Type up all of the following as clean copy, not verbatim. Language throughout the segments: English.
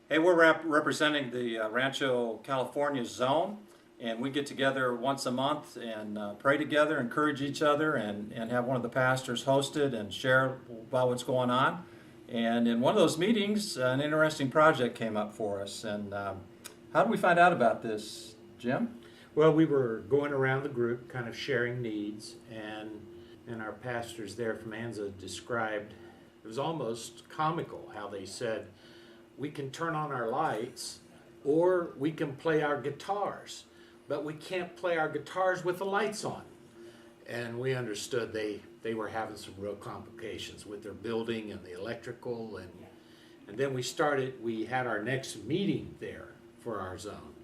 Hey, we're representing the Rancho California zone, and we get together once a month and pray together, encourage each other, and have one of the pastors host it and share about what's going on. And in one of those meetings, an interesting project came up for us. And how did we find out about this, Jim? Well, we were going around the group, kind of sharing needs, and our pastors there from Anza described, it was almost comical how they said, we can turn on our lights or we can play our guitars, but we can't play our guitars with the lights on. And we understood they were having some real complications with their building and the electrical, and then we had our next meeting there for our zone.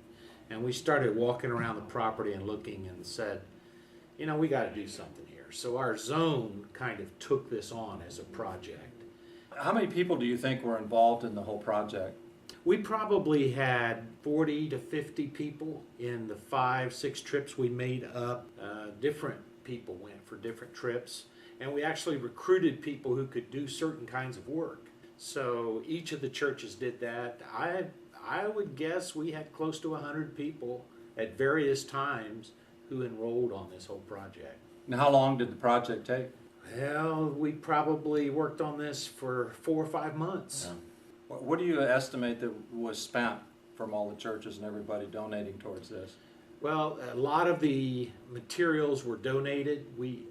And we started walking around the property and looking and said, we got to do something here. So our zone kind of took this on as a project. How many people do you think were involved in the whole project? We probably had 40 to 50 people in the 5-6 trips we made up. Different people went for different trips, and we actually recruited people who could do certain kinds of work. So each of the churches did that. I would guess we had close to 100 people at various times who enrolled on this whole project. And how long did the project take? Well, we probably worked on this for 4 or 5 months. Yeah. What do you estimate that was spent from all the churches and everybody donating towards this? Well, a lot of the materials were donated.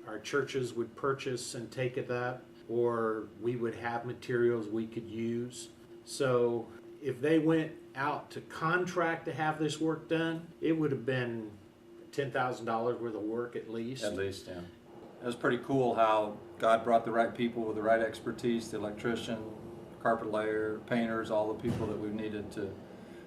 Our churches would purchase and take it up, or we would have materials we could use. So if they went out to contract to have this work done, it would have been $10,000 worth of work at least. At least, yeah. It was pretty cool how God brought the right people with the right expertise, the electrician, carpet layer, painters, all the people that we needed to.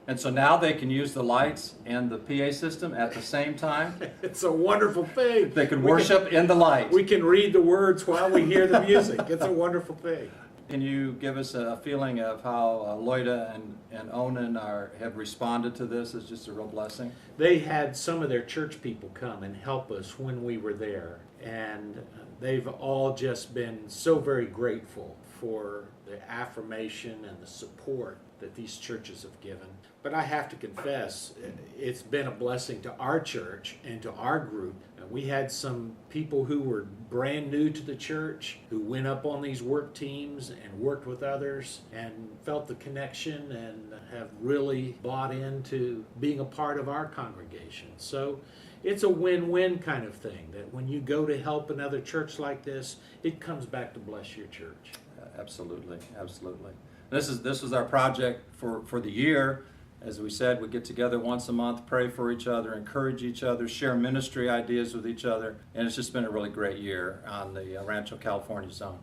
And so now they can use the lights and the PA system at the same time. It's a wonderful thing. They can worship in the light. We can read the words while we hear the music. It's a wonderful thing. Can you give us a feeling of how Loida and Onan have responded to this? It's just a real blessing. They had some of their church people come and help us when we were there, and they've all just been so very grateful for the affirmation and the support that these churches have given. But I have to confess, it's been a blessing to our church and to our group. We had some people who were brand new to the church who went up on these work teams and worked with others and felt the connection and have really bought into being a part of our congregation. So it's a win-win kind of thing, that when you go to help another church like this, it comes back to bless your church. Absolutely, absolutely. This is our project for the year. As we said, we get together once a month, pray for each other, encourage each other, share ministry ideas with each other, and it's just been a really great year on the Rancho California zone.